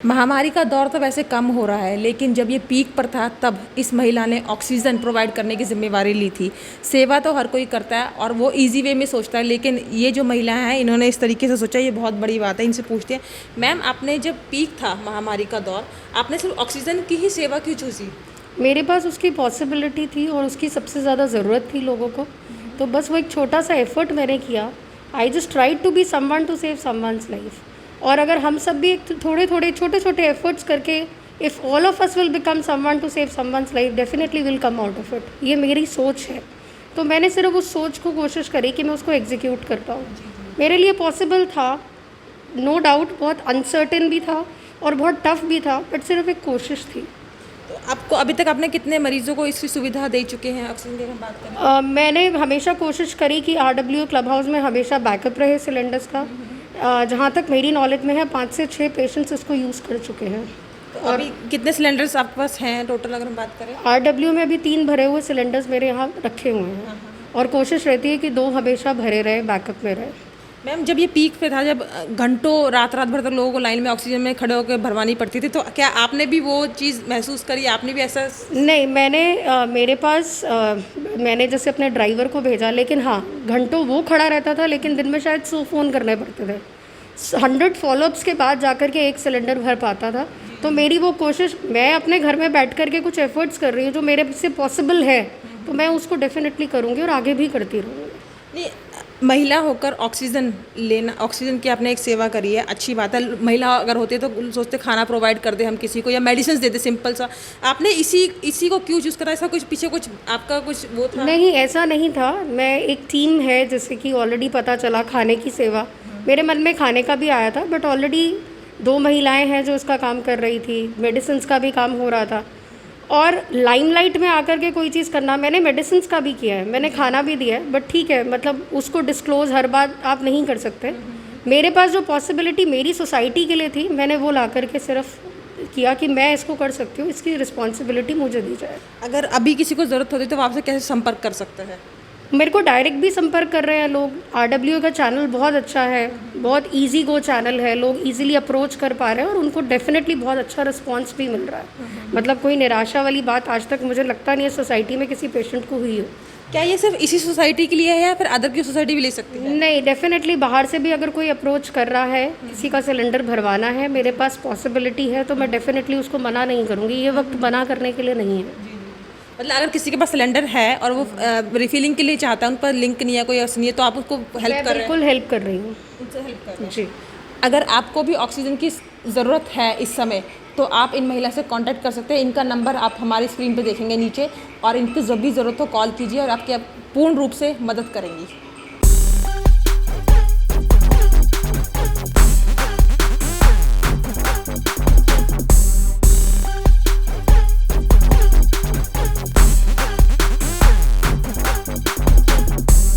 महामारी का दौर तो वैसे कम हो रहा है, लेकिन जब ये पीक पर था तब इस महिला ने ऑक्सीजन प्रोवाइड करने की ज़िम्मेवारी ली थी। सेवा तो हर कोई करता है और वो इजी वे में सोचता है, लेकिन ये जो महिला हैं इन्होंने इस तरीके से सोचा, ये बहुत बड़ी बात है। इनसे पूछते हैं, मैम आपने जब पीक था महामारी का दौर, आपने सिर्फ ऑक्सीजन की ही सेवा क्यों चूज़ी? मेरे पास उसकी पॉसिबिलिटी थी और उसकी सबसे ज़्यादा ज़रूरत थी लोगों को, तो बस वो एक छोटा सा एफर्ट मैंने किया। I just tried to be someone to save someone's life. और अगर हम सब भी एक थोड़े थोड़े छोटे छोटे एफर्ट्स करके, if all of us will become someone to save someone's life, definitely will come out of it. ये मेरी सोच है, तो मैंने सिर्फ उस सोच को कोशिश करी कि मैं उसको एग्जीक्यूट कर पाऊँ। मेरे लिए पॉसिबल था, नो डाउट, बहुत अनसर्टेन भी था और बहुत टफ भी था, बट सिर्फ एक कोशिश थी। तो आपको अभी तक आपने कितने मरीजों को इसकी सुविधा दे चुके हैं? ऑक्सीजन की हम बात करें, मैंने हमेशा कोशिश करी कि RW क्लब हाउस में हमेशा बैकअप रहे सिलेंडर्स का। जहाँ तक मेरी नॉलेज में है, 5 से 6 पेशेंट्स इसको यूज़ कर चुके हैं। तो अभी कितने सिलेंडर्स आपके पास हैं टोटल अगर हम बात करें? RW में अभी 3 भरे हुए सिलेंडर्स मेरे यहाँ रखे हुए हैं और कोशिश रहती है कि 2 हमेशा भरे रहे, बैकअप में रहे। मैम जब ये पीक पे था, जब घंटों रात भर तक लोगों को लाइन में ऑक्सीजन में खड़े होकर भरवानी पड़ती थी, तो क्या आपने भी वो चीज़ महसूस करी? आपने भी ऐसा? नहीं, मेरे पास मैंने जैसे अपने ड्राइवर को भेजा, लेकिन हाँ, घंटों वो खड़ा रहता था, लेकिन दिन में शायद 100 फ़ोन करने पड़ते थे। 100 फॉलोअप्स के बाद जाकर के एक सिलेंडर भर पाता था। तो मेरी वो कोशिश, मैं अपने घर में बैठ कर के कुछ एफर्ट्स कर रही हूँ जो मेरे से पॉसिबल है, तो मैं उसको डेफिनेटली करूँगी और आगे भी करती रहूँगी। नहीं, महिला होकर ऑक्सीजन लेना, ऑक्सीजन की आपने एक सेवा करी है, अच्छी बात है। महिला अगर होते तो सोचते खाना प्रोवाइड कर दे हम किसी को, या मेडिसिन दे दे, सिंपल सा। आपने इसी को क्यों चूज़ करा? ऐसा कुछ पीछे कुछ आपका कुछ वो था? नहीं, ऐसा नहीं था। मैं एक टीम है, जैसे कि ऑलरेडी पता चला खाने की सेवा, मेरे मन में खाने का भी आया था, बट ऑलरेडी 2 महिलाएं हैं जो इसका काम कर रही थी, मेडिसिन का भी काम हो रहा था। और लाइमलाइट में आकर के कोई चीज़ करना, मैंने मेडिसिन का भी किया है, मैंने खाना भी दिया है, बट ठीक है, मतलब उसको डिस्क्लोज़ हर बार आप नहीं कर सकते। मेरे पास जो पॉसिबिलिटी मेरी सोसाइटी के लिए थी, मैंने वो ला करके सिर्फ किया कि मैं इसको कर सकती हूँ, इसकी रिस्पॉन्सिबिलिटी मुझे दी जाए। अगर अभी किसी को ज़रूरत होती तो वो आपसे कैसे संपर्क कर सकते हैं? मेरे को डायरेक्ट भी संपर्क कर रहे हैं लोग। RW का चैनल बहुत अच्छा है, बहुत इजी गो चैनल है, लोग इजीली अप्रोच कर पा रहे हैं और उनको डेफिनेटली बहुत अच्छा रिस्पांस भी मिल रहा है। मतलब कोई निराशा वाली बात आज तक मुझे लगता नहीं है सोसाइटी में किसी पेशेंट को हुई हो। क्या ये सिर्फ इसी सोसाइटी के लिए है या फिर अदर की सोसाइटी भी ले सकती है? नहीं, डेफिनेटली बाहर से भी अगर कोई अप्रोच कर रहा है, किसी का सिलेंडर भरवाना है, मेरे पास पॉसिबिलिटी है, तो मैं डेफिनेटली उसको मना नहीं करूँगी। ये वक्त मना करने के लिए नहीं है। मतलब अगर किसी के पास सिलेंडर है और वो रिफिलिंग के लिए चाहता है, उन पर लिंक नहीं है, कोई ऐसा नहीं है, तो आप उसको हेल्प कर रहे हैं? बिल्कुल हेल्प कर रही हूँ। उनसे हेल्प कर रहे हैं? जी। अगर आपको भी ऑक्सीजन की ज़रूरत है इस समय, तो आप इन महिला से कांटेक्ट कर सकते हैं। इनका नंबर आप हमारी स्क्रीन पे देखेंगे नीचे, और इनको जब भी ज़रूरत हो कॉल कीजिए और आपकी पूर्ण रूप से मदद करेंगी।